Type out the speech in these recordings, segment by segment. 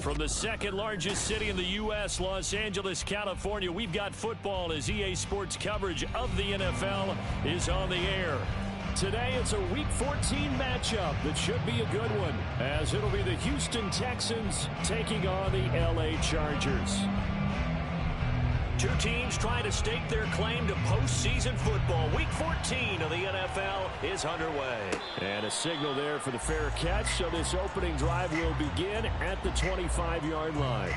From the second largest city in the U.S., Los Angeles, California, we've got football as EA Sports coverage of the NFL is on the air. Today, it's a Week 14 matchup that should be a good one, as it'll be the Houston Texans taking on the L.A. Chargers. Two teams trying to stake their claim to postseason football. Week 14 of the NFL is underway. And a signal there for the fair catch, so this opening drive will begin at the 25-yard line.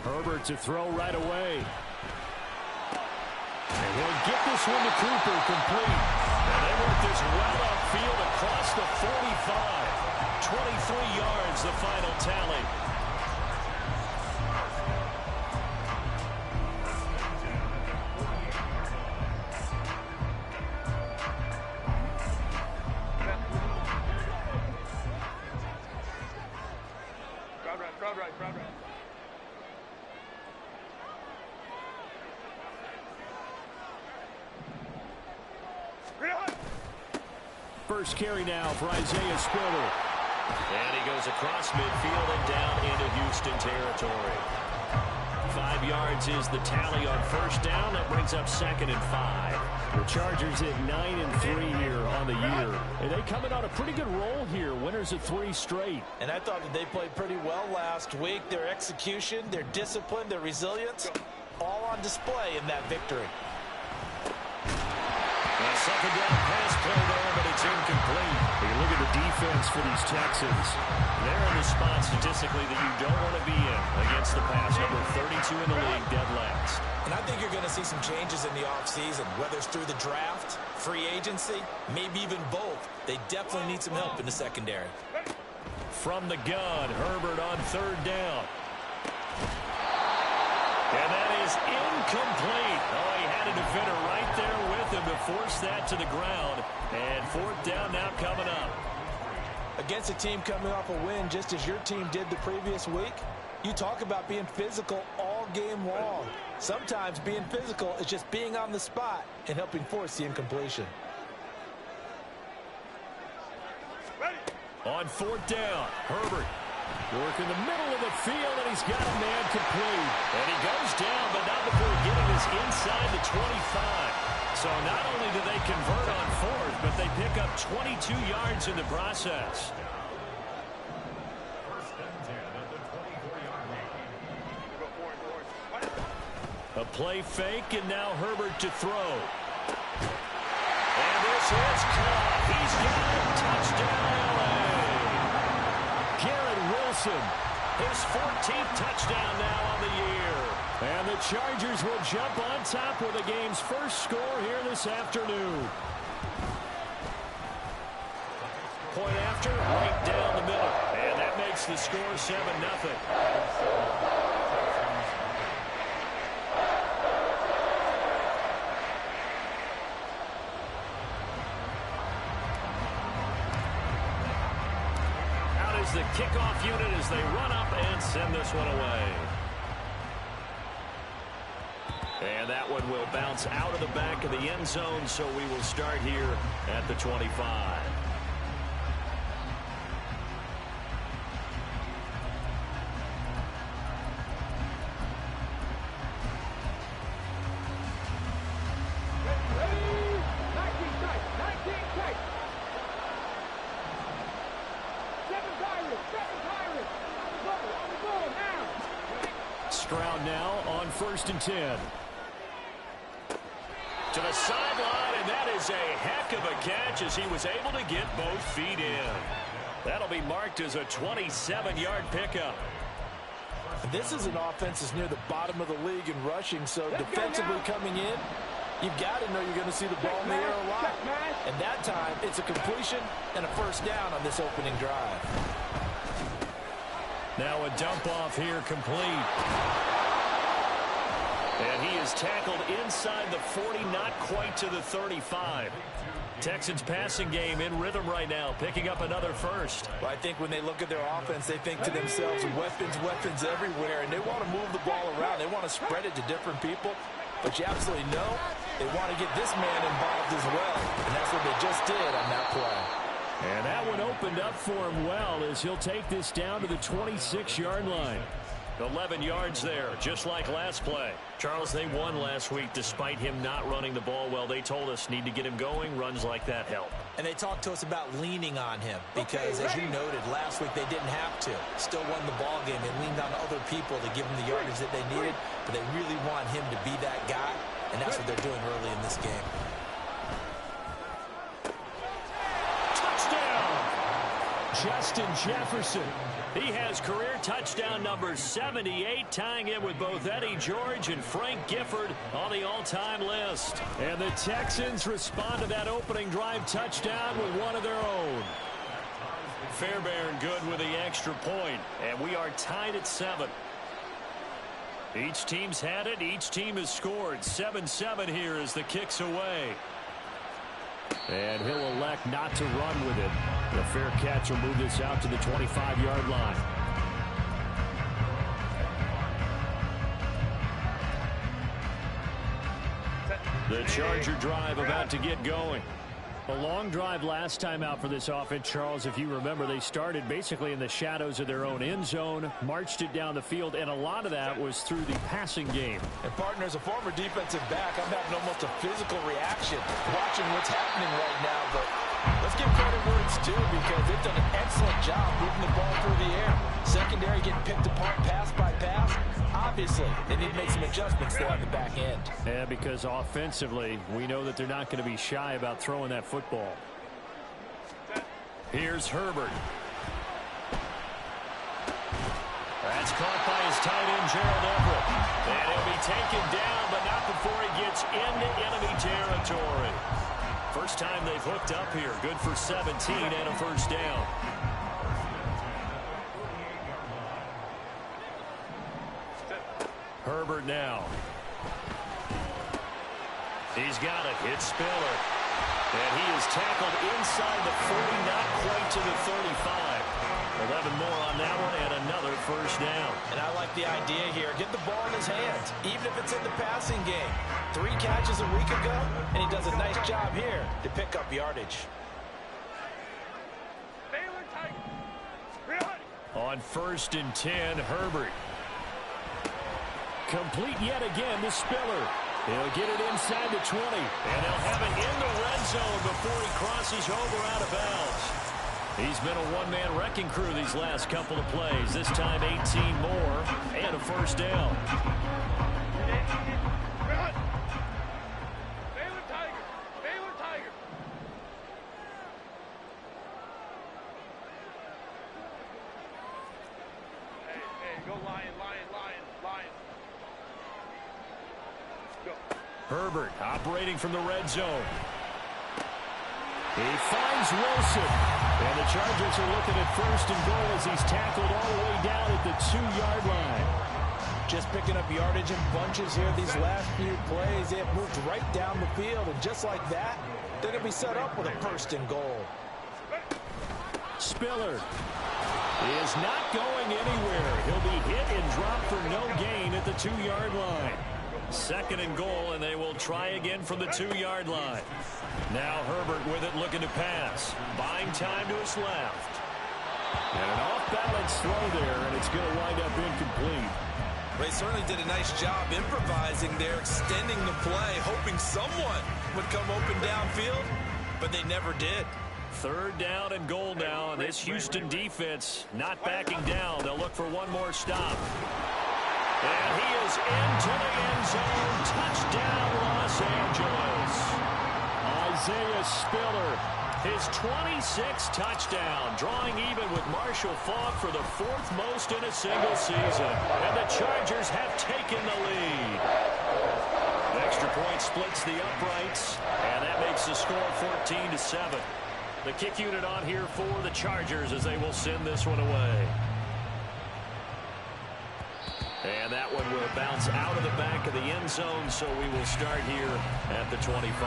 Herbert to throw right away. And he'll get this one to Cooper, complete. And they work this well upfield across the 45. 23 yards, the final tally. Crowd right. First carry now for Isaiah Spiller. And he goes across midfield and down into Houston territory. 5 yards is the tally on first down. That brings up 2nd and 5. The Chargers at 9-3 here on the year. And they come in on a pretty good roll here. Winners of 3 straight. And I thought that they played pretty well last week. Their execution, their discipline, their resilience, all on display in that victory. A second down pass play there, but it's incomplete. You look at the defense for these Texans. They're in the spot statistically that you don't want to be in against the pass. Number 32 in the league, dead last. And I think you're going to see some changes in the offseason, whether it's through the draft, free agency, maybe even both. They definitely need some help in the secondary. From the gun, Herbert on 3rd down. And that is incomplete. Oh, he had a defender right there with him to force that to the ground. And 4th down now coming up. Against a team coming off a win just as your team did the previous week, you talk about being physical all game long. Sometimes being physical is just being on the spot and helping force the incompletion. On 4th down, Herbert work in the middle of the field, and he's got a man complete. And he goes down, but not before getting this inside the 25. So not only do they convert on 4th, but they pick up 22 yards in the process. A play fake, and now Herbert to throw. And this is caught. He's got a touchdown, LA. Garrett Wilson, his 14th touchdown now on the year. And the Chargers will jump on top with the game's first score here this afternoon. Point after, right down the middle. And that makes the score 7-0. The kickoff unit as they run up and send this one away. And that one will bounce out of the back of the end zone, so we will start here at the 25. 1st and 10. To the sideline, and that is a heck of a catch as he was able to get both feet in. That'll be marked as a 27-yard pickup. This is an offense that's near the bottom of the league in rushing, so defensively coming in, you've got to know you're going to see the ball in the air a lot. And that time, it's a completion and a 1st down on this opening drive. Now a dump off here complete. And he is tackled inside the 40, not quite to the 35. Texans passing game in rhythm right now, picking up another 1st. Well, I think when they look at their offense, they think to themselves, weapons everywhere, and they want to move the ball around. They want to spread it to different people, but you absolutely know they want to get this man involved as well, and that's what they just did on that play. And that one opened up for him well as he'll take this down to the 26-yard line. 11 yards there, just like last play. Charles, they won last week despite him not running the ball well. They told us need to get him going. Runs like that help. And they talked to us about leaning on him because, as you noted, last week they didn't have to. Still won the ball game. They leaned on other people to give them the yardage that they needed, but they really want him to be that guy, and that's what they're doing early in this game. Touchdown! Justin Jefferson. He has career touchdown number 78, tying in with both Eddie George and Frank Gifford on the all-time list. And the Texans respond to that opening drive touchdown with one of their own. Fairbairn good with the extra point, and we are tied at 7. Each team's had it. Each team has scored. 7-7 here as the kick's away. And he'll elect not to run with it. The fair catch will move this out to the 25-yard line. The Charger drive about to get going. A long drive last time out for this offense, Charles. If you remember, they started basically in the shadows of their own end zone, marched it down the field, and a lot of that was through the passing game. And, partner, as a former defensive back, I'm having almost a physical reaction watching what's happening right now. But let's give credit where it's due because they've done an excellent job moving the ball through the air. Secondary getting picked apart pass by pass. Obviously, they need to make some adjustments there on the back end. Yeah, because offensively, we know that they're not going to be shy about throwing that football. Here's Herbert. That's caught by his tight end, Gerald Everett. And he'll be taken down, but not before he gets into enemy territory. First time they've hooked up here. Good for 17 and a 1st down. Herbert now. He's got it. It's Spiller. And he is tackled inside the 40, not quite to the 35. 11 more on that one and another 1st down. And I like the idea here. Get the ball in his hands, even if it's in the passing game. 3 catches a week ago, and he does a nice job here to pick up yardage. On 1st and 10, Herbert. Complete yet again to Spiller. He'll get it inside the 20, and he'll have it in the red zone before he crosses over out of bounds. He's been a one-man wrecking crew these last couple of plays. This time 18 more and a 1st down. Herbert operating from the red zone. He finds Wilson. And the Chargers are looking at 1st and goal as he's tackled all the way down at the 2-yard line. Just picking up yardage in bunches here these last few plays. They have moved right down the field, and just like that, they're going to be set up with a 1st and goal. Spiller is not going anywhere. He'll be hit and dropped for no gain at the 2-yard line. 2nd and goal, and they will try again from the 2-yard line. Now Herbert with it, looking to pass. Buying time to his left. And an off-balance throw there, and it's going to wind up incomplete. They certainly did a nice job improvising there, extending the play, hoping someone would come open downfield, but they never did. 3rd down and goal now, and this Houston defense not backing down. They'll look for one more stop. And he is into the end zone. Touchdown, Los Angeles. Isaiah Spiller, his 26th touchdown, drawing even with Marshall Faulk for the 4th most in a single season. And the Chargers have taken the lead. The extra point splits the uprights, and that makes the score 14-7. The kick unit on here for the Chargers as they will send this one away. And that one will bounce out of the back of the end zone, so we will start here at the 25.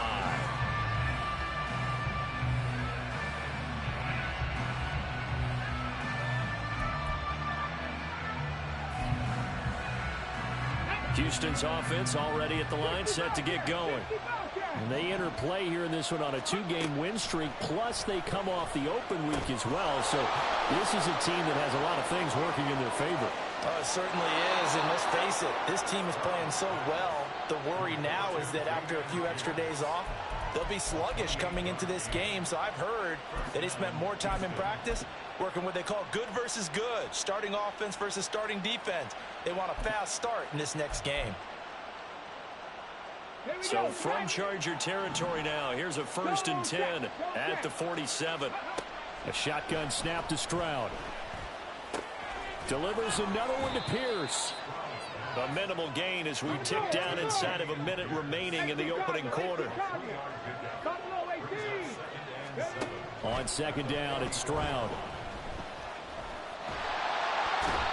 Houston's offense already at the line, set to get going. And they enter play here in this one on a 2-game win streak, plus they come off the open week as well. So this is a team that has a lot of things working in their favor. It certainly is, and let's face it, this team is playing so well. The worry now is that after a few extra days off, they'll be sluggish coming into this game. So I've heard that they spent more time in practice working what they call good versus good, starting offense versus starting defense. They want a fast start in this next game. So from Charger territory now, here's a 1st and 10 at the 47. A shotgun snap to Stroud. Delivers another one to Pierce. A minimal gain as we tick down inside of a minute remaining in the opening quarter. On 2nd down, it's Stroud.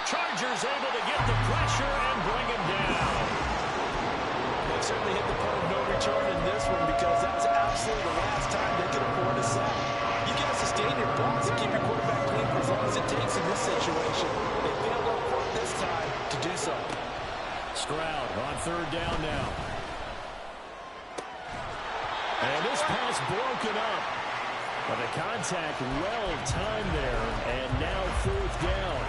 Chargers able to get the pressure and bring him down. They certainly hit the point of no return in this one because that's absolutely the last time they could afford a sack. You got to sustain your blocks and keep your quarterback clean for as long as it takes in this situation. They failed up front this time to do so. Stroud on 3rd down now. And this pass broken up. But the contact well timed there, and now 4th down.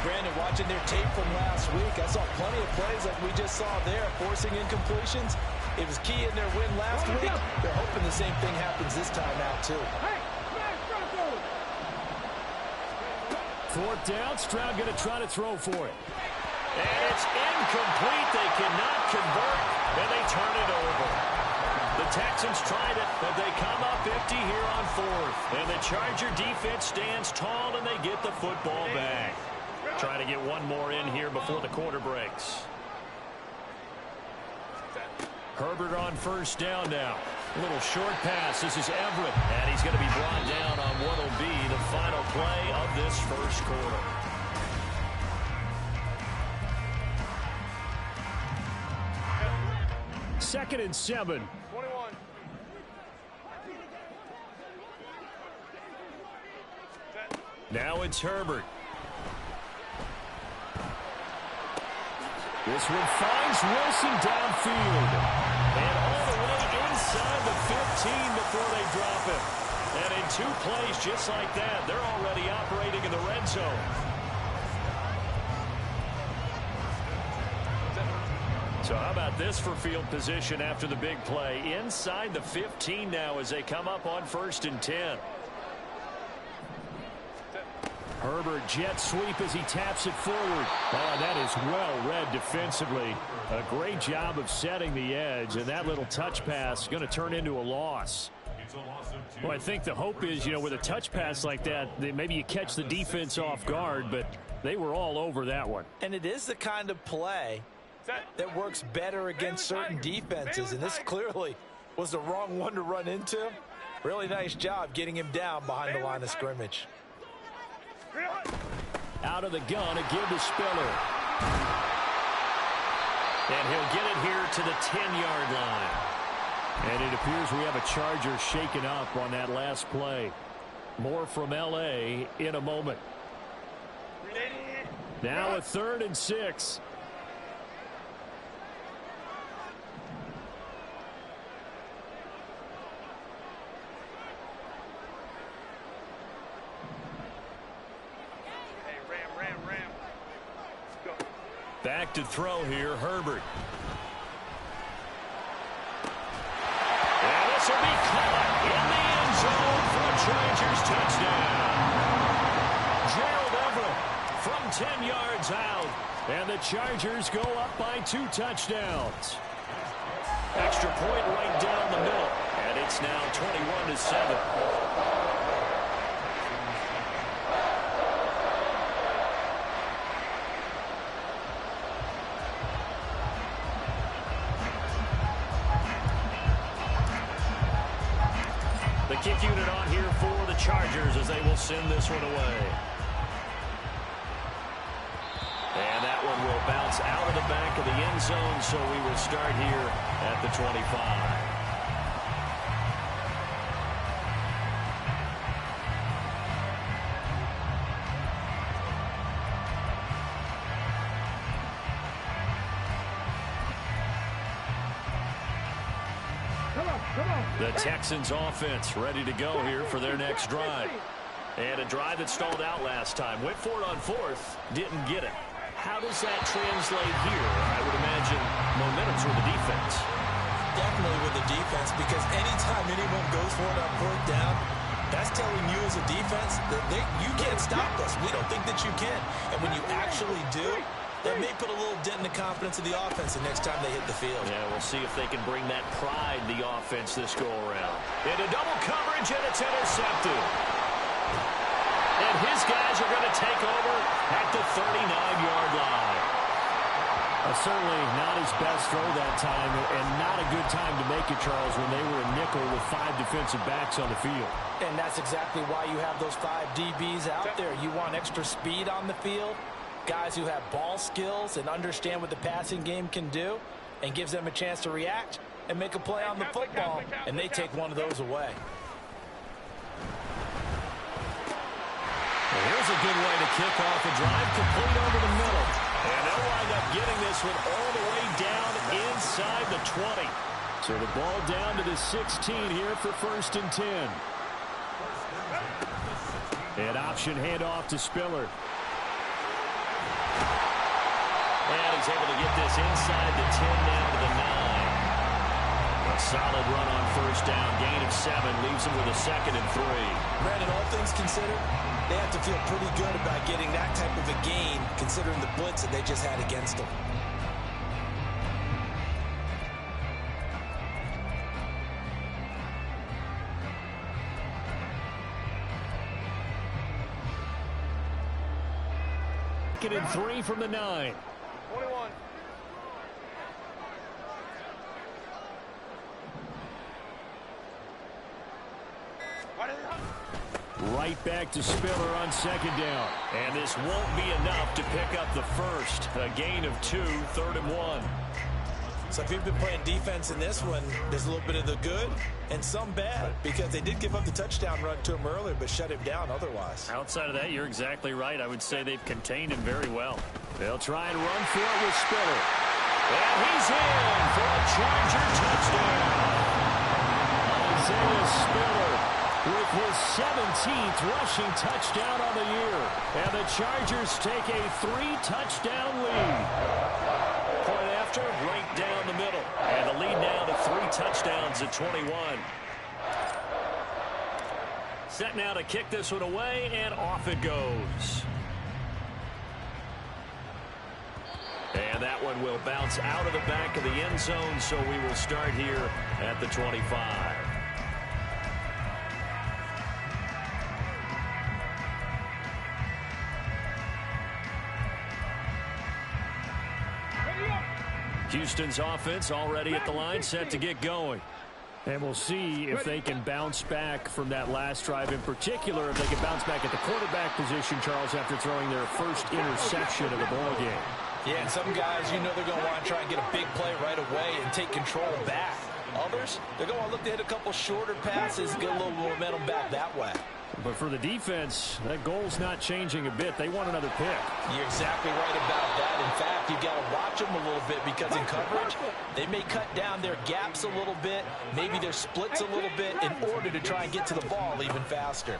Brandon, watching their tape from last week, I saw plenty of plays like we just saw there, forcing incompletions. It was key in their win last week. They're hoping the same thing happens this time out, too. 4th down, Stroud going to try to throw for it. And it's incomplete. They cannot convert, and they turn it over. The Texans tried it, but they come up empty here on 4th. And the Charger defense stands tall, and they get the football back. Try to get one more in here before the quarter breaks. Herbert on 1st down now. A little short pass. This is Everett, and he's going to be brought down on what will be the final play of this 1st quarter. Second and 7. 21. Now it's Herbert. This one finds Wilson downfield. And all the way inside the 15 before they drop him. And in 2 plays just like that, they're already operating in the red zone. So how about this for field position after the big play? Inside the 15 now as they come up on 1st and 10. Herbert jet sweep as he taps it forward. Oh, that is well read defensively. A great job of setting the edge, and that little touch pass is going to turn into a loss. Well, I think the hope is, with a touch pass like that, maybe you catch the defense off guard, but they were all over that one. And it is the kind of play that works better against certain defenses, and this clearly was the wrong one to run into. Really nice job getting him down behind the line of scrimmage. Out of the gun, a give to Spiller. And he'll get it here to the 10-yard line. And it appears we have a Charger shaken up on that last play. More from L.A. in a moment. Now a 3rd and 6. Back to throw here, Herbert. And this will be caught in the end zone for a Chargers touchdown. Gerald Everett from 10 yards out. And the Chargers go up by 2 touchdowns. Extra point right down the middle. And it's now 21-7. The kick unit on here for the Chargers as they will send this one away. And that one will bounce out of the back of the end zone, so we will start here at the 25. The Texans offense ready to go here for their next drive. And a drive that stalled out last time. Went for it on 4th, didn't get it. How does that translate here? I would imagine momentum's with the defense. Definitely with the defense, because anytime anyone goes for it on 4th down, that's telling you as a defense that you can't stop us. We don't think that you can. And when you actually do, that may put a little dent in the confidence of the offense the next time they hit the field. Yeah, we'll see if they can bring that pride in the offense this go-around. Into double coverage, and it's intercepted. And his guys are going to take over at the 39-yard line. Certainly not his best throw that time, and not a good time to make it, Charles, when they were a nickel with 5 defensive backs on the field. And that's exactly why you have those 5 DBs out there. You want extra speed on the field, guys who have ball skills and understand what the passing game can do, and gives them a chance to react and make a play on the football, and they take one of those away. Well, here's a good way to kick off a drive, complete over the middle. And they'll wind up getting this one all the way down inside the 20. So the ball down to the 16 here for 1st and 10. An option handoff to Spiller. And he's able to get this inside the 10 down to the 9. A solid run on 1st down. Gain of 7 leaves him with a 2nd and 3. Brandon, all things considered, they have to feel pretty good about getting that type of a gain considering the blitz that they just had against them. Second and 3 from the 9. 21. Right back to Spiller on 2nd down. And this won't be enough to pick up the 1st. A gain of 2, 3rd and 1. So if you've been playing defense in this one, there's a little bit of the good and some bad, because they did give up the touchdown run to him earlier, but shut him down otherwise. Outside of that, you're exactly right. I would say they've contained him very well. They'll try and run for it with Spiller. And he's in for a Charger touchdown. Isaiah Spiller with his 17th rushing touchdown on the year. And the Chargers take a 3-touchdown lead. Point after, right down the middle. And the lead now to 3 touchdowns at 21. Set now to kick this one away, and off it goes. And that one will bounce out of the back of the end zone, so we will start here at the 25. Houston's offense already at the line, set to get going. And we'll see if they can bounce back from that last drive, in particular, if they can bounce back at the quarterback position, Charles, after throwing their first interception of the ball game. Yeah, and some guys, you know they're going to want to try and get a big play right away and take control back. Others, they're going to look to hit a couple shorter passes and get a little momentum back that way. But for the defense, that goal's not changing a bit. They want another pick. You're exactly right about that. In fact, you've got to watch them a little bit, because in coverage, they may cut down their gaps a little bit, maybe their splits a little bit, in order to try and get to the ball even faster.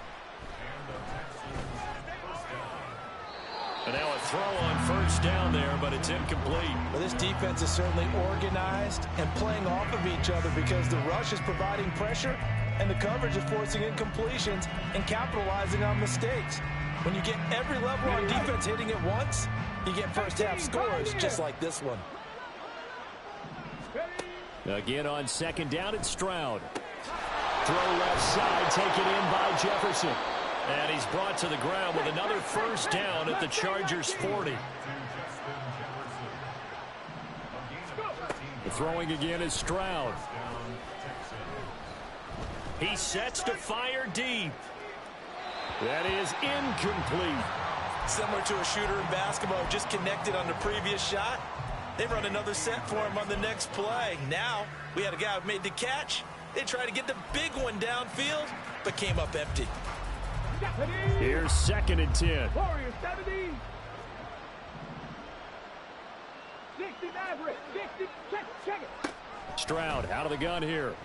And now a throw on 1st down there, but it's incomplete. Well, this defense is certainly organized and playing off of each other, because the rush is providing pressure and the coverage is forcing incompletions and capitalizing on mistakes. When you get every level on defense hitting at once, you get first half scores just like this one. Again on second down, it's Stroud. Throw left side, taken in by Jefferson. And he's brought to the ground with another first down at the Chargers' 40. The throwing again is Stroud. He sets to fire deep. That is incomplete. Similar to a shooter in basketball who just connected on the previous shot. They run another set for him on the next play. Now, we had a guy who made the catch. They tried to get the big one downfield, but came up empty. Here's 2nd and 10. Warriors 70. 60 average. 60. Check it. Stroud out of the gun here.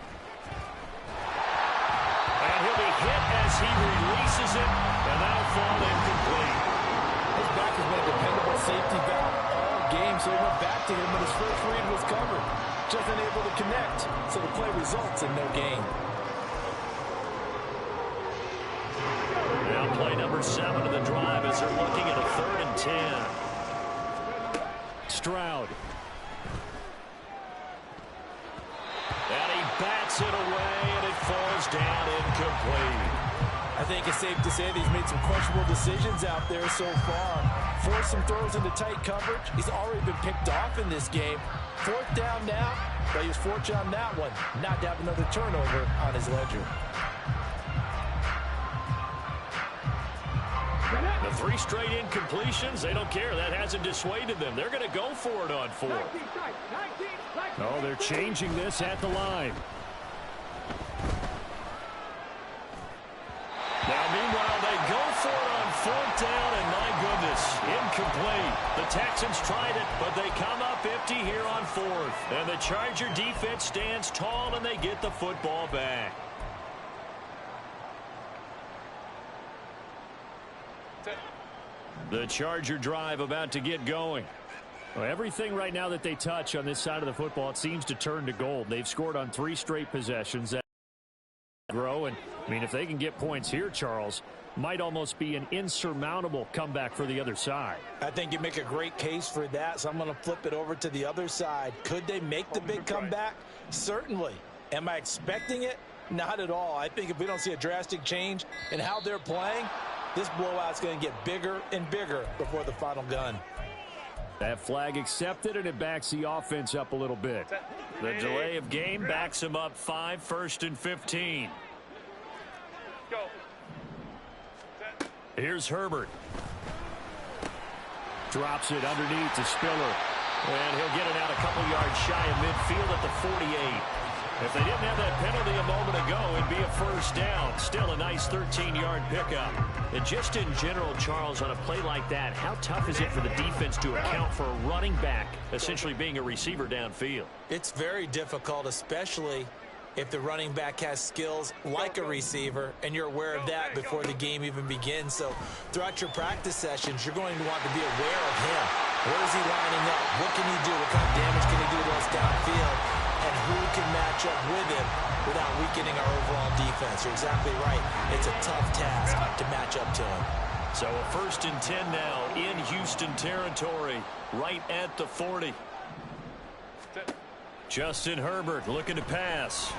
And he'll be hit as he releases it, and that'll fall incomplete. His back has been a dependable safety valve all game, so he went back to him when his first read was covered. Just unable to connect, so the play results in no gain. Now play number 7 of the drive as they're looking at a 3rd and 10. Stroud. And he bats it away, and it falls down incomplete. I think it's safe to say that he's made some questionable decisions out there so far. Forced some throws into tight coverage. He's already been picked off in this game. 4th down now, but he was fortunate on that one not to have another turnover on his ledger. The 3 straight incompletions, they don't care. That hasn't dissuaded them. They're going to go for it on 4th. Oh, they're changing this at the line. Now, meanwhile, they go for it on 4th down, and my goodness, incomplete. The Texans tried it, but they come up empty here on 4th. And the Charger defense stands tall, and they get the football back. The Charger drive about to get going. Well, everything right now that they touch on this side of the football, it seems to turn to gold. They've scored on 3 straight possessions. That grow, and I mean, if they can get points here, Charles, might almost be an insurmountable comeback for the other side. I think you make a great case for that, so I'm going to flip it over to the other side. Could they make the big comeback? Certainly. Am I expecting it? Not at all. I think if we don't see a drastic change in how they're playing, this blowout's going to get bigger and bigger before the final gun. That flag accepted, and it backs the offense up a little bit. The delay of game backs him up 5, 1st and 15. Go. Here's Herbert. Drops it underneath to Spiller. And he'll get it out a couple yards shy of midfield at the 48. If they didn't have that penalty a moment ago, it'd be a first down. Still a nice 13-yard pickup. And just in general, Charles, on a play like that, how tough is it for the defense to account for a running back essentially being a receiver downfield? It's very difficult, especially if the running back has skills like a receiver, and you're aware of that before the game even begins. So throughout your practice sessions, you're going to want to be aware of him. Where is he lining up? What can he do? What kind of damage can he do to us downfield? And who can match up with him without weakening our overall defense? You're exactly right. It's a tough task to match up to him. So a 1st and 10 now in Houston territory, right at the 40. Justin Herbert looking to pass.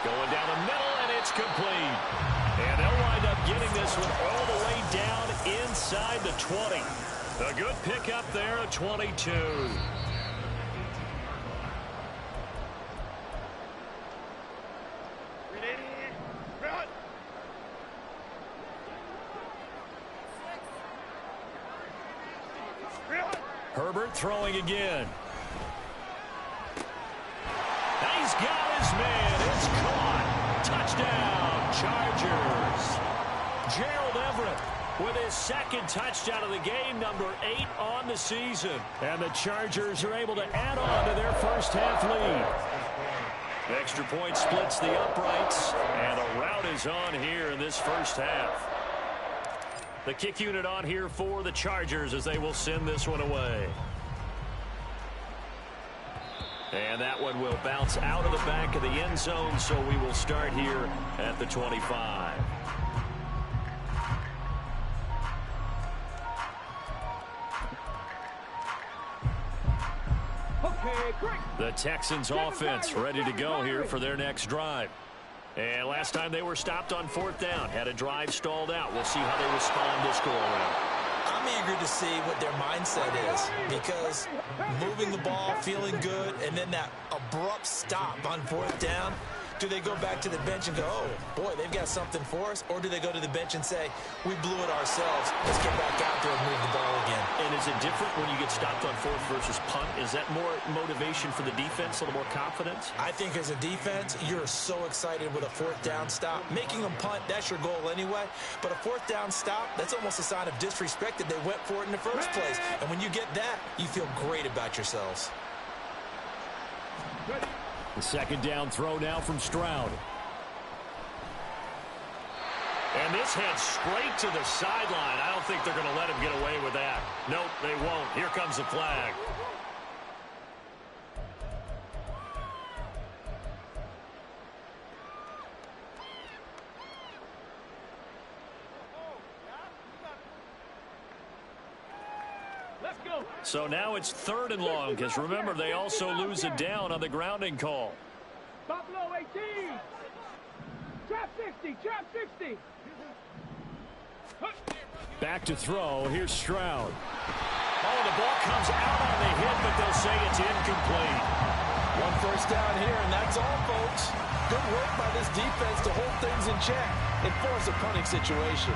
Going down the middle, and it's complete. And they'll wind up getting this one all the way down inside the 20. A good pickup there, a 22. Herbert throwing again. He's got his man. It's caught. Touchdown, Chargers. Gerald Everett with his 2nd touchdown of the game, number 8 on the season. And the Chargers are able to add on to their first half lead. Extra point splits the uprights, and a rout is on here in this first half. The kick unit on here for the Chargers as they will send this one away. And that one will bounce out of the back of the end zone, so we will start here at the 25. The Texans offense ready to go here for their next drive. And last time they were stopped on 4th down, had a drive stalled out. We'll see how they respond this go-around. I'm eager to see what their mindset is, because moving the ball, feeling good, and then that abrupt stop on 4th down, do they go back to the bench and go, oh, boy, they've got something for us? Or do they go to the bench and say, we blew it ourselves, let's get back out there and move the ball again? And is it different when you get stopped on 4th versus punt? Is that more motivation for the defense, a little more confidence? I think as a defense, you're so excited with a 4th down stop. Making them punt, that's your goal anyway. But a 4th down stop, that's almost a sign of disrespect that they went for it in the first place. And when you get that, you feel great about yourselves. The 2nd down throw now from Stroud. And this heads straight to the sideline. I don't think they're going to let him get away with that. Nope, they won't. Here comes the flag. So now it's 3rd and long, because remember, they also lose a down on the grounding call. Buffalo 18. Trap 60. Trap 60. Back to throw. Here's Stroud. Oh, the ball comes out on the hit, but they'll say it's incomplete. 1 first down here, and that's all, folks. Good work by this defense to hold things in check and force a punting situation.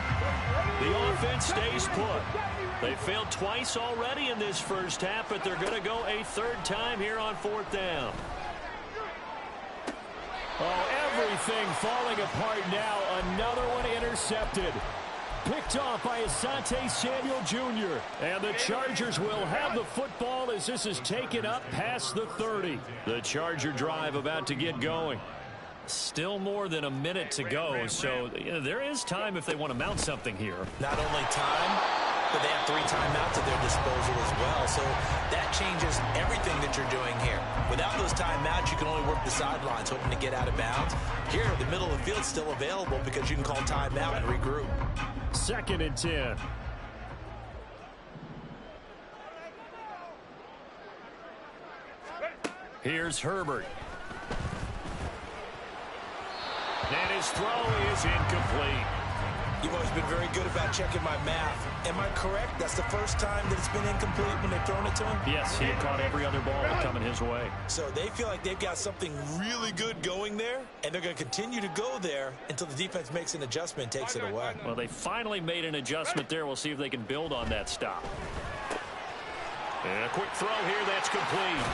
The offense stays put. They failed twice already in this first half, but they're going to go a 3rd time here on 4th down. Oh, everything falling apart now. Another one intercepted. Picked off by Asante Samuel Jr. And the Chargers will have the football as this is taken up past the 30. The Charger drive about to get going. Still more than a minute to go, so there is time if they want to mount something here. Not only time, but they have 3 timeouts at their disposal as well. So that changes everything that you're doing here. Without those timeouts, you can only work the sidelines, hoping to get out of bounds. Here, the middle of the field's still available because you can call timeout and regroup. 2nd and 10. Here's Herbert. And his throw is incomplete. You've always been very good about checking my math. Am I correct? That's the first time that it's been incomplete when they've thrown it to him? Yes, he had caught every other ball coming his way. So they feel like they've got something really good going there, and they're going to continue to go there until the defense makes an adjustment and takes it away. Well, they finally made an adjustment there. We'll see if they can build on that stop. And a quick throw here, that's complete.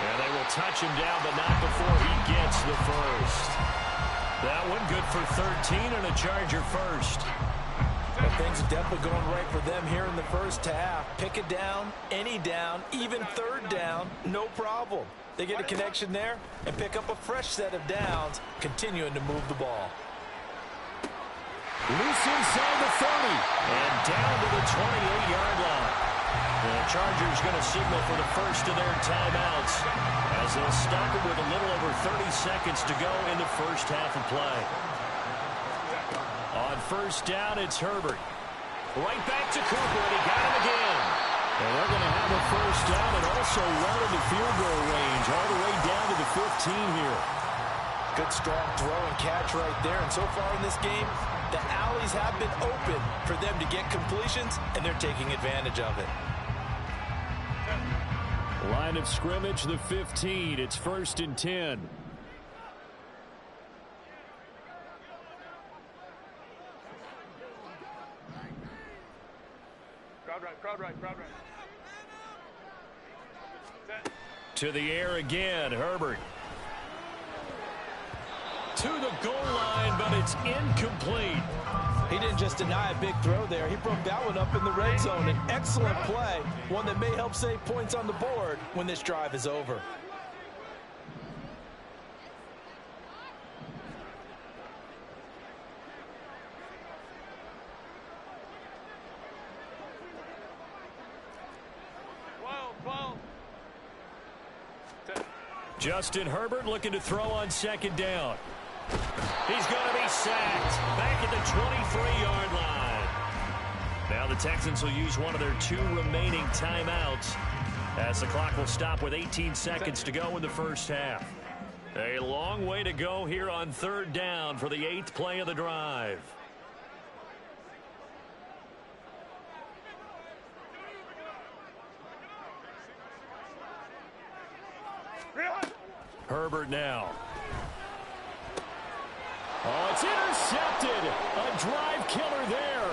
And they will touch him down, but not before he gets the first. That one good for 13 and a Charger first. Well, things are definitely going right for them here in the first half. Pick it down, any down, even 3rd down, no problem. They get a connection there and pick up a fresh set of downs, continuing to move the ball. Loose inside the 30. And down to the 28-yard line. The Chargers going to signal for the first of their timeouts as they'll stop it with a little over 30 seconds to go in the first half of play. On 1st down, it's Herbert. Right back to Cooper, and he got him again. And they're going to have a 1st down and also well into field goal range, all the way down to the 15 here. Good strong throw and catch right there. And so far in this game, the alleys have been open for them to get completions, and they're taking advantage of it. Line of scrimmage, the 15. It's 1st and 10. Crowd right. To the air again, Herbert. To the goal line, but it's incomplete. He didn't just deny a big throw there. He broke that one up in the red zone. An excellent play, one that may help save points on the board when this drive is over. Justin Herbert looking to throw on 2nd down. He's going to be sacked back at the 23-yard line. Now the Texans will use one of their 2 remaining timeouts. As the clock will stop with 18 seconds to go in the first half. A long way to go here on third down for the 8th play of the drive. Herbert now. Oh, it's intercepted. A drive killer there.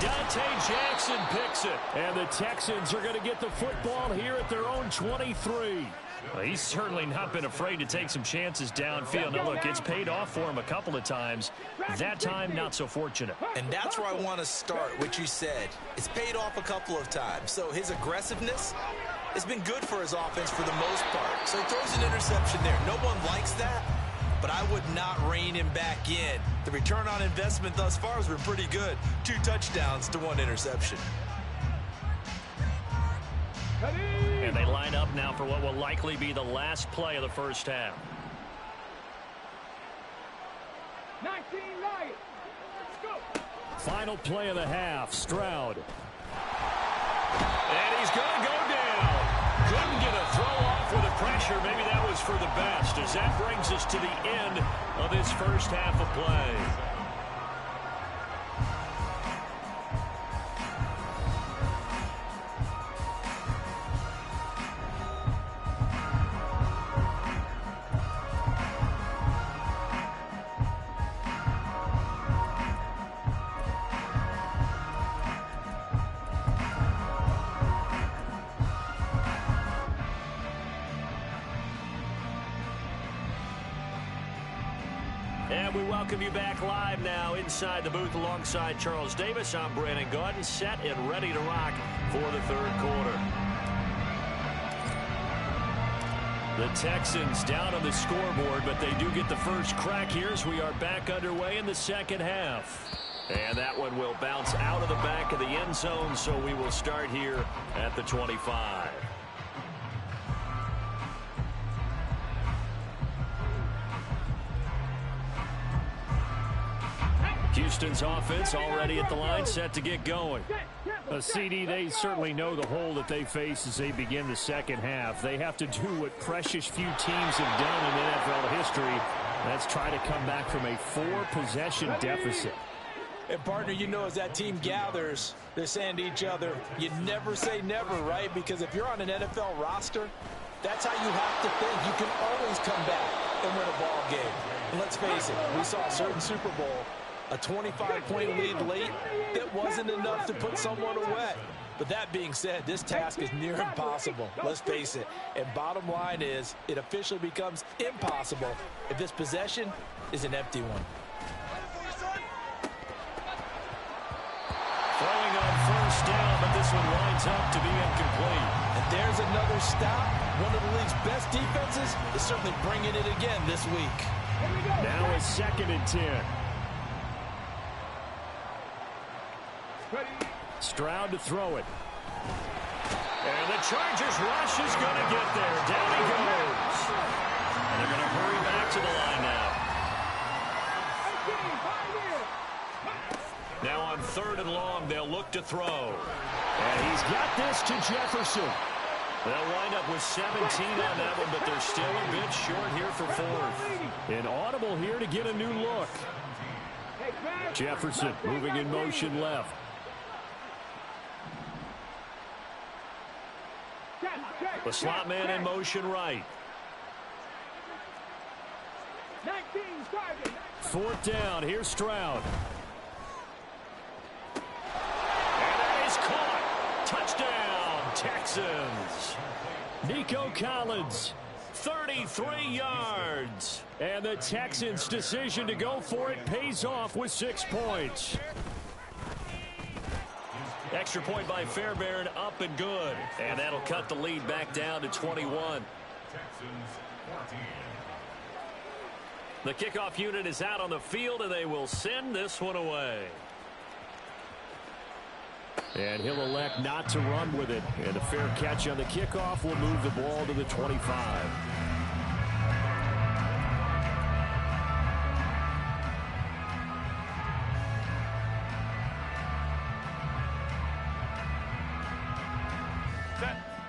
Dante Jackson picks it. And the Texans are going to get the football here at their own 23. Well, he's certainly not been afraid to take some chances downfield. Now, look, it's paid off for him a couple of times. That time, not so fortunate. And that's where I want to start, what you said. It's paid off a couple of times. So his aggressiveness has been good for his offense for the most part. So he throws an interception there. No one likes that, but I would not rein him back in. The return on investment thus far has been pretty good. 2 touchdowns to 1 interception. And they line up now for what will likely be the last play of the first half. 19 Lions. Go. Final play of the half, Stroud. And he's going to go down. Couldn't get a throw off with the pressure. Maybe that was for the best, as that brings us to the end of this first half of play. And we welcome you back live now inside the booth alongside Charles Davis. I'm Brandon Gaudin, set and ready to rock for the third quarter. The Texans down on the scoreboard, but they do get the first crack here as we are back underway in the second half. And that one will bounce out of the back of the end zone, so we will start here at the 25. Houston's offense already at the line, set to get going. CD, they certainly know the hole that they face as they begin the second half. They have to do what precious few teams have done in NFL history. That's try to come back from a 4-possession deficit. And, partner, you know, as that team gathers, they're saying to each other, you never say never, right? Because if you're on an NFL roster, that's how you have to think. You can always come back and win a ball game. And let's face it, we saw a certain Super Bowl, a 25-point lead late that wasn't enough to put someone away. But that being said, this task is near impossible. Let's face it. And bottom line is, it officially becomes impossible if this possession is an empty one. Throwing on first down, but this one winds up to be incomplete. And there's another stop. One of the league's best defenses is certainly bringing it again this week. Now a 2nd and 10. Stroud to throw it. And the Chargers rush is going to get there. Down he goes. And they're going to hurry back to the line now. Now on 3rd and long, they'll look to throw. And he's got this to Jefferson. They'll wind up with 17 on that one, but they're still a bit short here for 4th. An audible here to get a new look. Jefferson moving in motion left. The slot man in motion right. 4th down. Here's Stroud. And that is caught. Touchdown, Texans. Nico Collins. 33 yards. And the Texans' decision to go for it pays off with 6 points. Extra point by Fairbairn, up and good. And that'll cut the lead back down to 21. The kickoff unit is out on the field, and they will send this one away. And he'll elect not to run with it. And a fair catch on the kickoff will move the ball to the 25.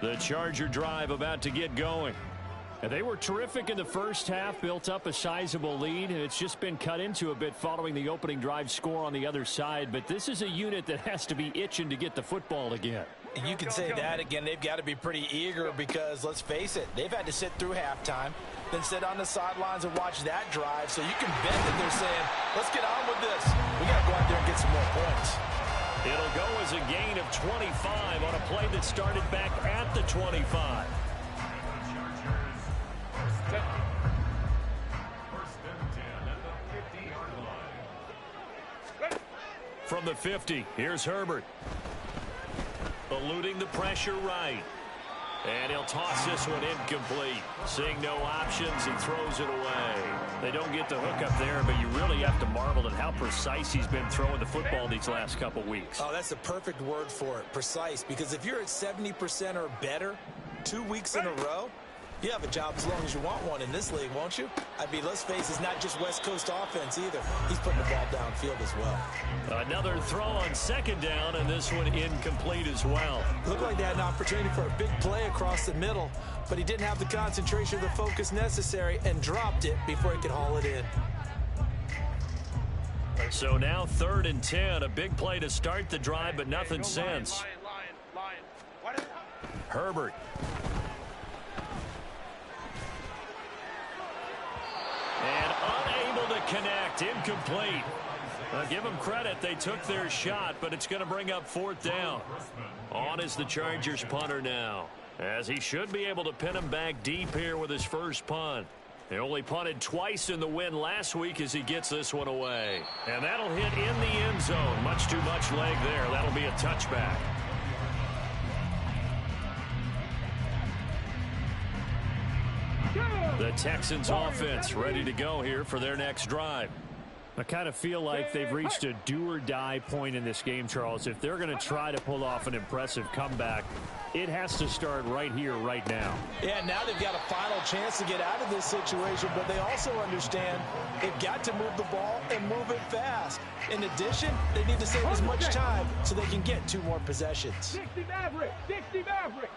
The Charger drive about to get going. And they were terrific in the first half, built up a sizable lead, and it's just been cut into a bit following the opening drive score on the other side. But this is a unit that has to be itching to get the football again. And you can say that again. They've got to be pretty eager because, let's face it, they've had to sit through halftime, then sit on the sidelines and watch that drive. So you can bet that they're saying, let's get on with this. We got to go out there and get some more points. It'll go as a gain of 25 on a play that started back at the 25. From the 50, here's Herbert. Eluding the pressure right. And he'll toss this one incomplete. Seeing no options, he throws it away. They don't get the hook up there, but you really have to marvel at how precise he's been throwing the football these last couple weeks. Oh, that's the perfect word for it, precise. Because if you're at 70% or better 2 weeks in a row, you have a job as long as you want one in this league, won't you? I mean, let's face it, it's not just West Coast offense either. He's putting the ball downfield as well. Another throw on second down, and this one incomplete as well. Looked like they had an opportunity for a big play across the middle, but he didn't have the concentration or the focus necessary and dropped it before he could haul it in. So now 3rd and 10, a big play to start the drive, but nothing since. Herbert. And unable to connect, incomplete. Give them credit, they took their shot, but it's going to bring up 4th down. On is the Chargers punter now, as he should be able to pin him back deep here with his first punt. He only punted twice in the win last week as he gets this one away. And that'll hit in the end zone. Much too much leg there. That'll be a touchback. The Texans offense ready to go here for their next drive. I kind of feel like they've reached a do-or-die point in this game, Charles. If they're going to try to pull off an impressive comeback, it has to start right here, right now. Yeah, now they've got a final chance to get out of this situation, but they also understand they've got to move the ball and move it fast. In addition, they need to save as much time so they can get 2 more possessions. 60 Maverick, 60 Maverick.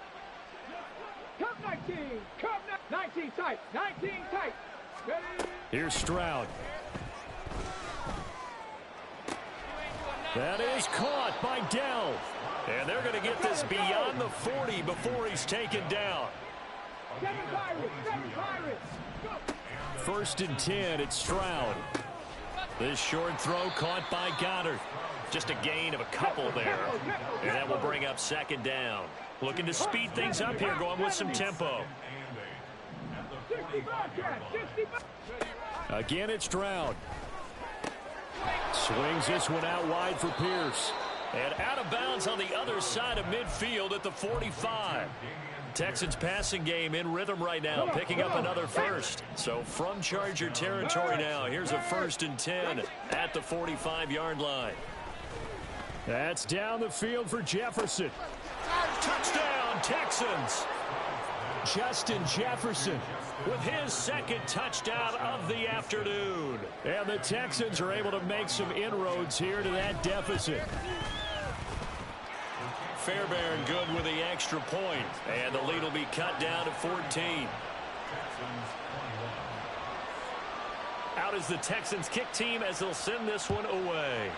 Cup 19, Cup 19 tight, 19 tight. Ready? Here's Stroud. That is caught by Dell. And they're going to get this beyond the 40 before he's taken down. 7 Pirates, 7 Pirates. Go. 1st and 10, it's Stroud. This short throw caught by Goddard. Just a gain of a couple there. And that will bring up 2nd down. Looking to speed things up here, going with some tempo. 60 Bobcats, 60 Again, it's Stroud. Swings this one out wide for Pierce. And out of bounds on the other side of midfield at the 45. Texans passing game in rhythm right now, picking up another first. So from Charger territory now, here's a 1st and 10 at the 45-yard line. That's down the field for Jefferson. Touchdown, Texans. Justin Jefferson with his 2nd touchdown of the afternoon. And the Texans are able to make some inroads here to that deficit. Fairbairn good with the extra point. And the lead will be cut down to 14. Out is the Texans kick team as they'll send this one away.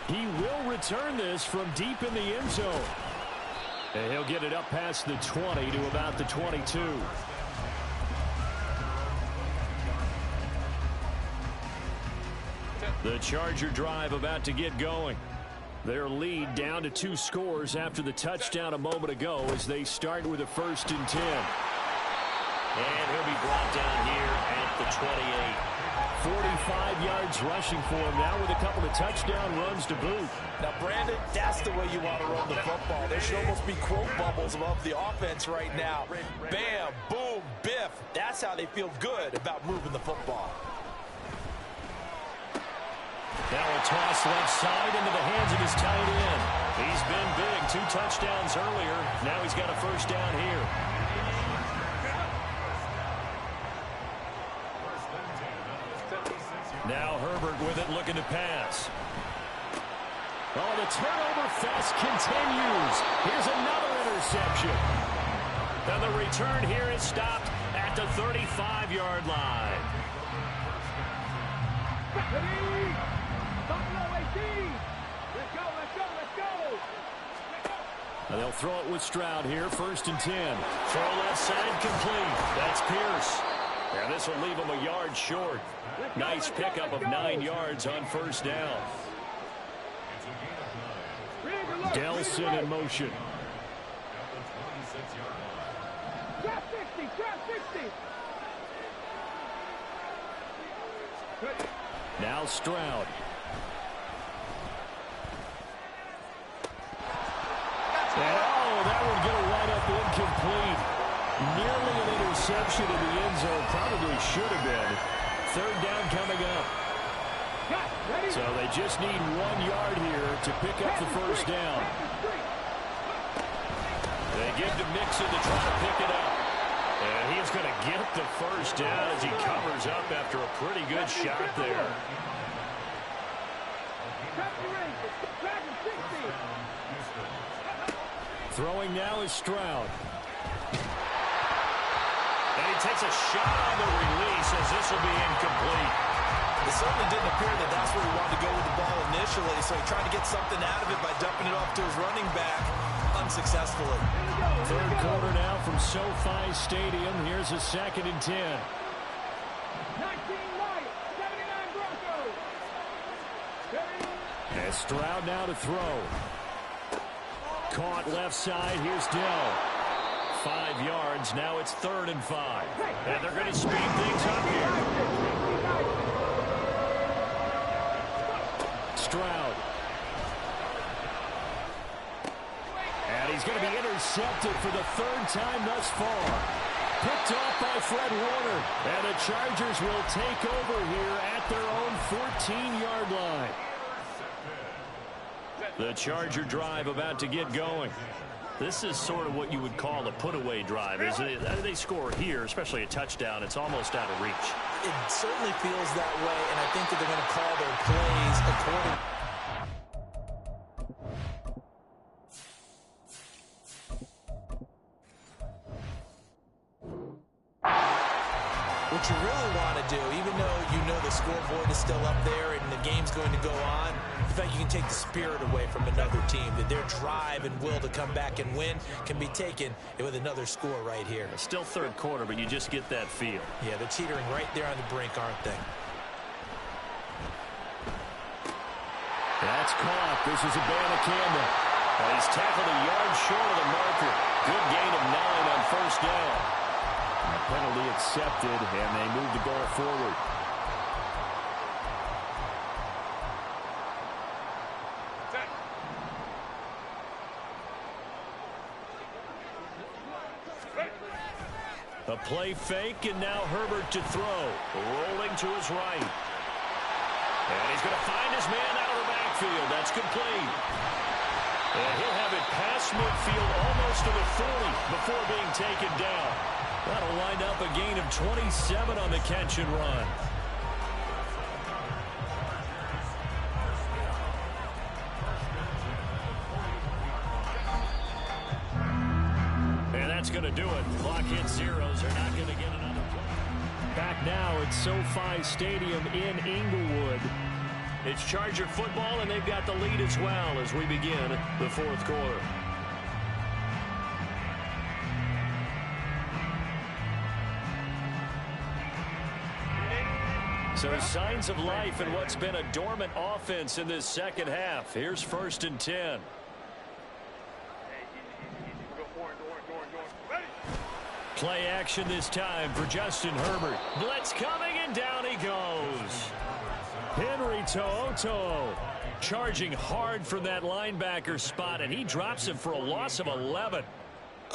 He will return this from deep in the end zone. And he'll get it up past the 20 to about the 22. The Charger drive about to get going. Their lead down to 2 scores after the touchdown a moment ago as they start with a 1st and 10. And he'll be brought down here at the 28. 45 yards rushing for him now with a couple of touchdown runs to boot. Now, Brandon, that's the way you want to run the football. There should almost be quote bubbles above the offense right now. Bam, boom, biff. That's how they feel good about moving the football. Now a toss left side into the hands of his tight end. He's been big, 2 touchdowns earlier. Now he's got a 1st down here. Now Herbert with it, looking to pass. Oh, the turnover fest continues. Here's another interception. And the return here is stopped at the 35-yard line. Let's go, let's go, let's go. And they'll throw it with Stroud here, 1st and 10. Throw left side complete. That's Pierce. And this will leave him a yard short. Nice pickup of 9 yards on 1st down. Delson in motion. Trap 60, trap 60. Now Stroud. And that one's going to wind up incomplete. Nearly an interception in the end zone. Probably should have been. 3rd down coming up. So they just need 1 yard here to pick up the 1st down. They give to Mixon to try to pick it up. And he's going to get the 1st down as he covers up after a pretty good shot there. Throwing now is Stroud. And he takes a shot on the release as this will be incomplete. It certainly didn't appear that that's where he wanted to go with the ball initially, so he tried to get something out of it by dumping it off to his running back unsuccessfully. 3rd quarter now from SoFi Stadium. Here's a 2nd and 10. 19 Lions, 79 Broncos. And Stroud now to throw. Caught left side. Here's Dell. 5 yards. Now it's 3rd and 5. And they're going to speed things up here. Stroud. And he's going to be intercepted for the 3rd time thus far. Picked off by Fred Warner. And the Chargers will take over here at their own 14-yard line. The Charger drive about to get going. This is sort of what you would call a put-away drive, isn't it? They score here, especially a touchdown. It's almost out of reach. It certainly feels that way, and I think that they're going to call their plays according. What you really want to do, even though you know the scoreboard is still up there and the game's going to go on, the fact you can take the spirit away from another team, that their drive and will to come back and win can be taken with another score right here. It's still 3rd quarter, but you just get that feel. Yeah, they're teetering right there on the brink, aren't they? That's caught. This is a Abanikanda. He's tackled a yard short of the marker. Good gain of 9 on 1st down. Penalty accepted, and they move the ball forward. A play fake, and now Herbert to throw. Rolling to his right. And he's going to find his man out of the backfield. That's complete. And he'll have it past midfield almost to the 40 before being taken down. That'll wind up a gain of 27 on the catch and run. And that's going to do it. Clock hits zeros. They're not going to get another play. Back now at SoFi Stadium in Inglewood. It's Charger football, and they've got the lead as well as we begin the 4th quarter. So signs of life in what's been a dormant offense in this 2nd half. Here's 1st and 10. Play action this time for Justin Herbert. Blitz coming, and down he goes. Henry To'oTo'o charging hard from that linebacker spot, and he drops him for a loss of 11.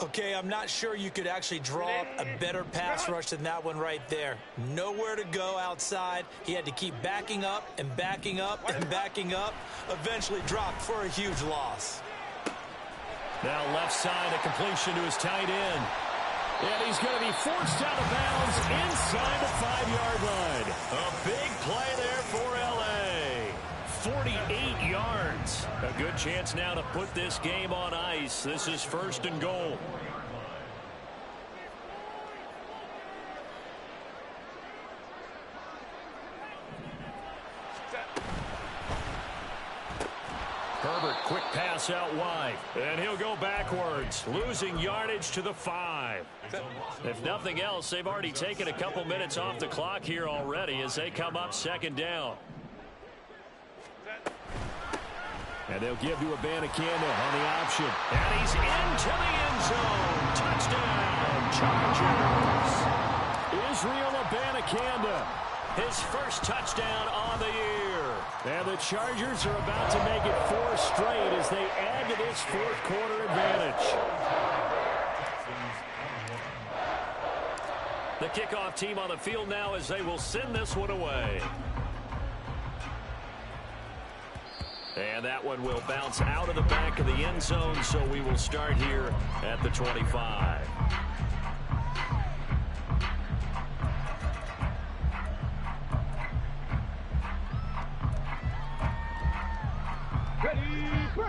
Okay, I'm not sure you could actually draw up a better pass rush than that one right there. Nowhere to go outside. He had to keep backing up and backing up and backing up. Eventually dropped for a huge loss. Now left side, a completion to his tight end. And he's going to be forced out of bounds inside the 5-yard line. A big play there for L.A. 48 yards. A good chance now to put this game on ice. This is 1st and goal. Herbert, quick pass out wide. And he'll go backwards, losing yardage to the 5. If nothing else, they've already taken a couple minutes off the clock here already as they come up 2nd down. And they'll give to Abanikanda on the option. And he's into the end zone. Touchdown, Chargers. Israel Abanikanda, his first touchdown on the year. And the Chargers are about to make it 4 straight as they add to this 4th quarter advantage. The kickoff team on the field now as they will send this one away. And that one will bounce out of the back of the end zone, so we will start here at the 25.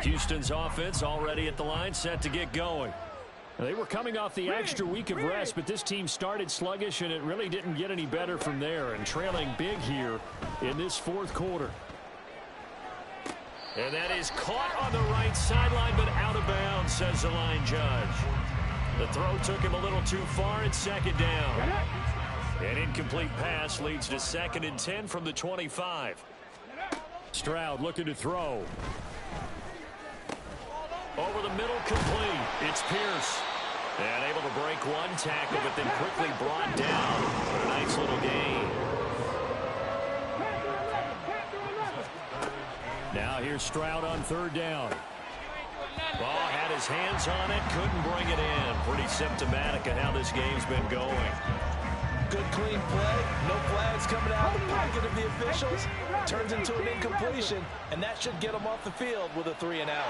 Houston's offense already at the line, set to get going. They were coming off the extra week of rest, but this team started sluggish, and it really didn't get any better from there, and trailing big here in this 4th quarter. And that is caught on the right sideline, but out of bounds, says the line judge. The throw took him a little too far. It's 2nd down. An incomplete pass leads to 2nd and 10 from the 25. Stroud looking to throw. Over the middle, complete. It's Pierce. And able to break one tackle, but then quickly brought down. A nice little gain. Now here's Stroud on 3rd down. Ball had his hands on it, couldn't bring it in. Pretty symptomatic of how this game's been going. Good clean play. No flags coming out of the pocket of the officials. Turns into an incompletion, and that should get them off the field with a 3 and out.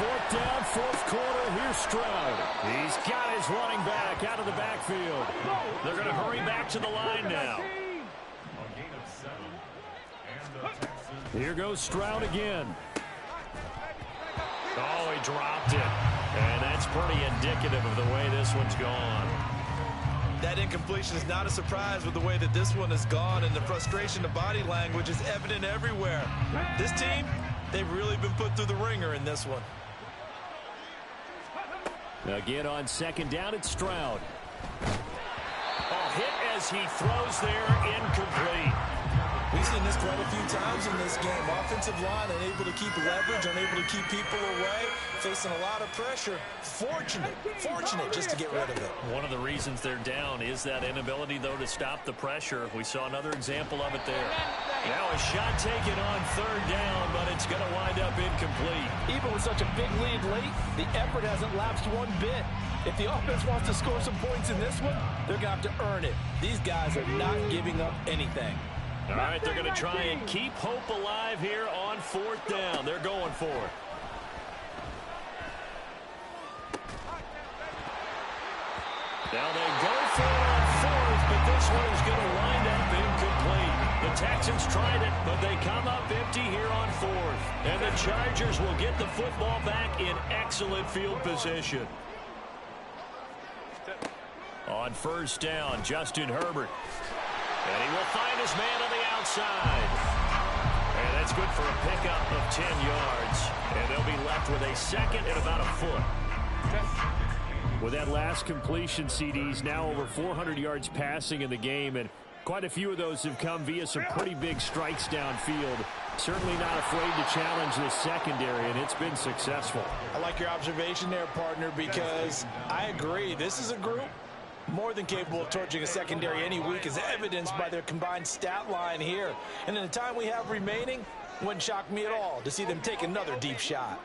Fourth down, 4th quarter. Here's Stroud. He's got his running back out of the backfield. They're going to hurry back to the line now. Here goes Stroud again. Oh, he dropped it. And that's pretty indicative of the way this one's gone. That incompletion is not a surprise with the way that this one has gone, and the frustration, the body language is evident everywhere. This team, they've really been put through the ringer in this one. Again on 2nd down, it's Stroud. Oh, hit as he throws there, incomplete. We've seen this quite a few times in this game. Offensive line unable to keep leverage, unable to keep people away, facing a lot of pressure. Fortunate just to get rid of it. One of the reasons they're down is that inability, though, to stop the pressure. We saw another example of it there. Now a shot taken on 3rd down, but it's going to wind up incomplete. Even with such a big lead late, the effort hasn't lapsed one bit. If the offense wants to score some points in this one, they're going to have to earn it. These guys are not giving up anything. All right, they're going to try and keep hope alive here on 4th down. They're going for it. Now they go for it on 4th, but this one is going to wind up incomplete. The Texans tried it, but they come up empty here on 4th. And the Chargers will get the football back in excellent field position. On 1st down, Justin Herbert. And he will find his man on the outside. And that's good for a pickup of 10 yards. And they'll be left with a 2nd and about a foot. With that last completion, CD's now over 400 yards passing in the game. And quite a few of those have come via some pretty big strikes downfield. Certainly not afraid to challenge this secondary, and it's been successful. I like your observation there, partner, because I agree. This is a group more than capable of torching a secondary any week, as evidenced by their combined stat line here. And in the time we have remaining, wouldn't shock me at all to see them take another deep shot.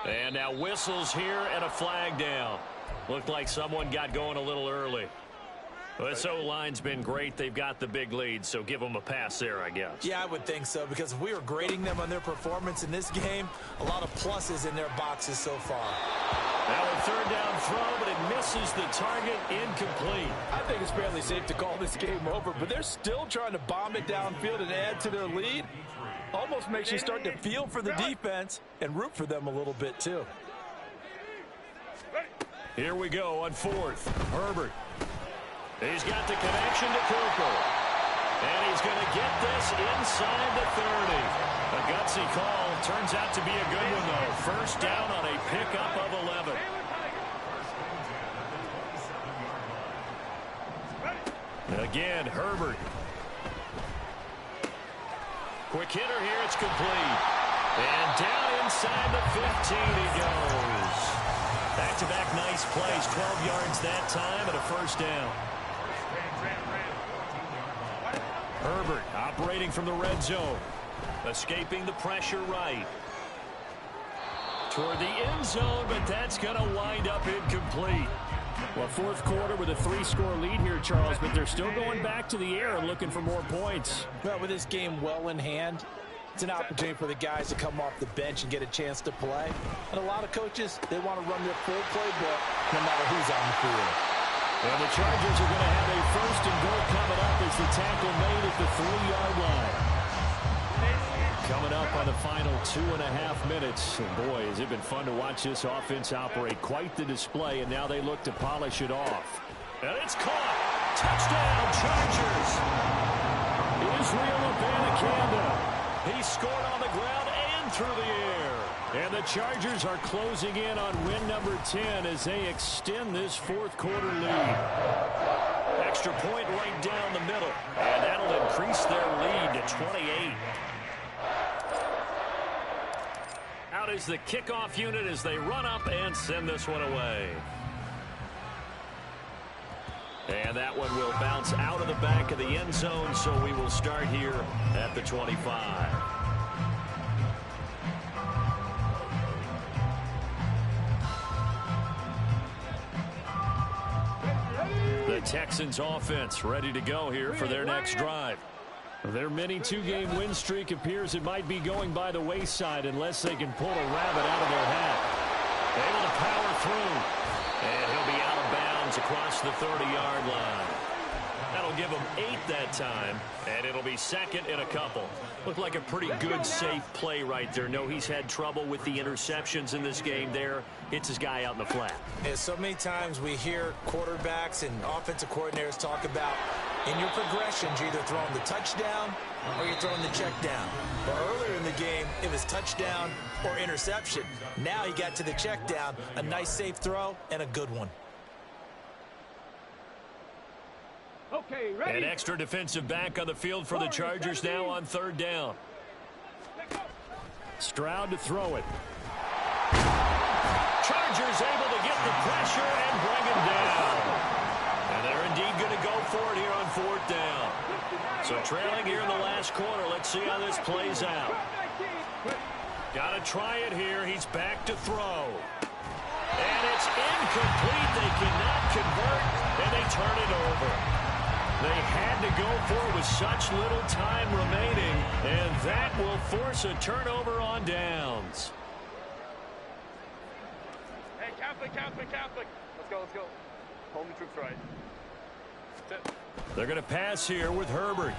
And now whistles here and a flag down. Looked like someone got going a little early. This O-line's been great. They've got the big lead, so give them a pass there, I guess. Yeah, I would think so, because if we were grading them on their performance in this game, a lot of pluses in their boxes so far. Now a third down throw, but it misses the target, incomplete. I think it's fairly safe to call this game over, but they're still trying to bomb it downfield and add to their lead. Almost makes you start to feel for the defense and root for them a little bit too. Here we go on fourth. Herbert. He's got the connection to Cooper. And he's going to get this inside the 30. A gutsy call. Turns out to be a good one, though. First down on a pickup of 11. Again, Herbert. Quick hitter here. It's complete. And down inside the 15 he goes. Back-to-back nice plays. 12 yards that time and a first down. Herbert operating from the red zone. Escaping the pressure right. Toward the end zone, but that's going to wind up incomplete. Well, fourth quarter with a 3-score lead here, Charles, but they're still going back to the air and looking for more points. Well, with this game well in hand, it's an opportunity for the guys to come off the bench and get a chance to play. And a lot of coaches, they want to run their full playbook no matter who's on the field. And the Chargers are going to have a first and goal coming up as the tackle made at the 3-yard line. Coming up on the final 2.5 minutes. And boy, has it been fun to watch this offense operate. Quite the display, and now they look to polish it off. And it's caught. Touchdown, Chargers. Israel Abanikanda. He scored on the ground and through the air. And the Chargers are closing in on win number 10 as they extend this fourth quarter lead. Extra point right down the middle. And that'll increase their lead to 28. Out is the kickoff unit as they run up and send this one away. And that one will bounce out of the back of the end zone, so we will start here at the 25. The Texans offense ready to go here for their next drive. Their mini 2-game win streak appears it might be going by the wayside unless they can pull a rabbit out of their hat. Able to power through. And he'll be out of bounds across the 30-yard line. That'll give him 8 that time, and it'll be second and a couple. Looked like a pretty good, safe play right there. No, he's had trouble with the interceptions in this game there. Hits his guy out in the flat. And so many times we hear quarterbacks and offensive coordinators talk about in your progressions, you're either throwing the touchdown or you're throwing the check down. But earlier in the game, it was touchdown or interception. Now he got to the check down, a nice safe throw, and a good one. Okay, ready. An extra defensive back on the field for the Chargers now on third down. Stroud to throw it. Chargers able to get the pressure and bring him down. And they're indeed going to go for it here on fourth down. So trailing here in the last quarter. Let's see how this plays out. Got to try it here. He's back to throw. And it's incomplete. They cannot convert, and they turn it over. They had to go for it with such little time remaining, and that will force a turnover on downs. Hey, Catholic. Let's go. Hold the troops right. They're going to pass here with Herbert.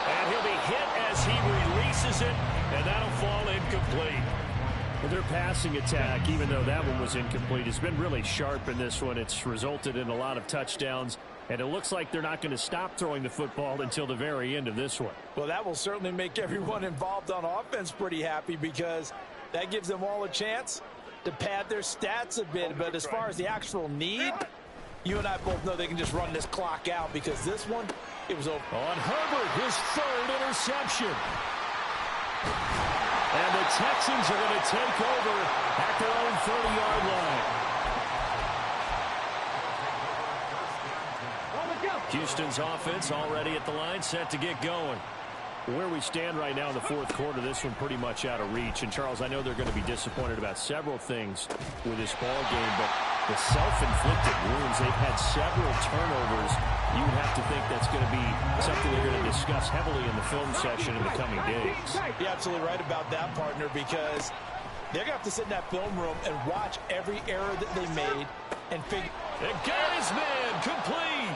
And he'll be hit as he releases it, and that'll fall incomplete. Well, their passing attack, even though that one was incomplete, has been really sharp in this one. It's resulted in a lot of touchdowns, and it looks like they're not going to stop throwing the football until the very end of this one. Well, that will certainly make everyone involved on offense pretty happy because that gives them all a chance to pad their stats a bit. But as far as the actual need, you and I both know they can just run this clock out because this one, it was over. On Herbert, his third interception. And the Texans are going to take over at their own 30-yard line. Houston's offense already at the line, set to get going. Where we stand right now in the fourth quarter, this one pretty much out of reach. And, Charles, I know they're going to be disappointed about several things with this ball game, but the self-inflicted wounds, they've had several turnovers. You would have to think that's going to be something they're going to discuss heavily in the film session in the coming days. You're absolutely right about that, partner, because They're going to have to sit in that film room and watch every error that they made and figure. It got his man complete.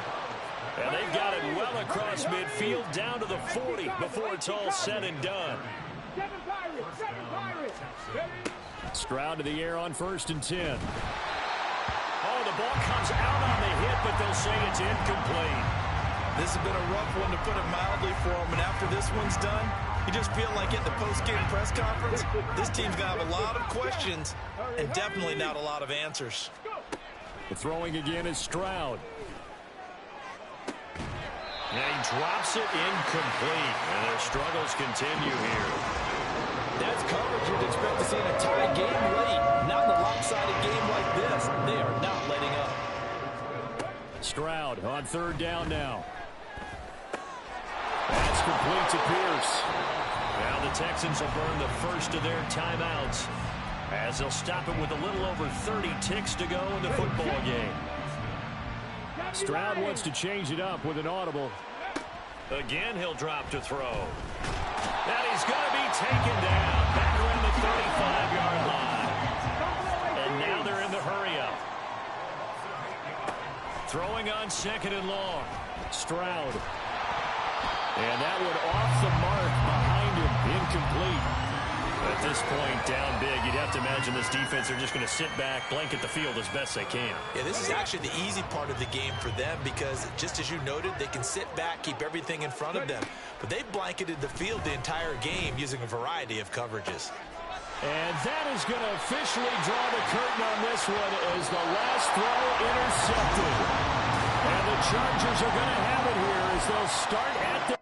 And they got it well across midfield down to the 40 before it's all said and done. Stroud to the air on 1st and 10. Oh, the ball comes out on the hit, but they'll say it's incomplete. This has been a rough one, to put it mildly, for them. And after this one's done, you just feel like at the post-game press conference, this team's going to have a lot of questions and definitely not a lot of answers. The throwing again is Stroud. And he drops it incomplete. And their struggles continue here. That's coverage you'd expect to see in a tie game late. Not in a lopsided game like this. They are not letting up. Stroud on 3rd down now. That's complete to Pierce. Now the Texans will burn the first of their timeouts as they'll stop it with a little over 30 ticks to go in the football game. Stroud wants to change it up with an audible. Again, he'll drop to throw. And he's going to be taken down back around the 35-yard line. And now they're in the hurry-up. Throwing on 2nd and long. Stroud. And that one off the mark behind him. Incomplete. At this point, down big, you'd have to imagine this defense are just going to sit back, blanket the field as best they can. Yeah, this is actually the easy part of the game for them because, just as you noted, they can sit back, keep everything in front of them. But they've blanketed the field the entire game using a variety of coverages. And that is going to officially draw the curtain on this one as the last throw intercepted. And the Chargers are going to have it here as they'll start at the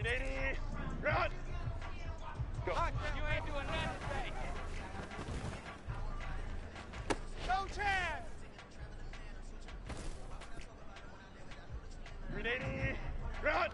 Ready, run. Go. You ain't doing nothing today. No chance. Ready, run.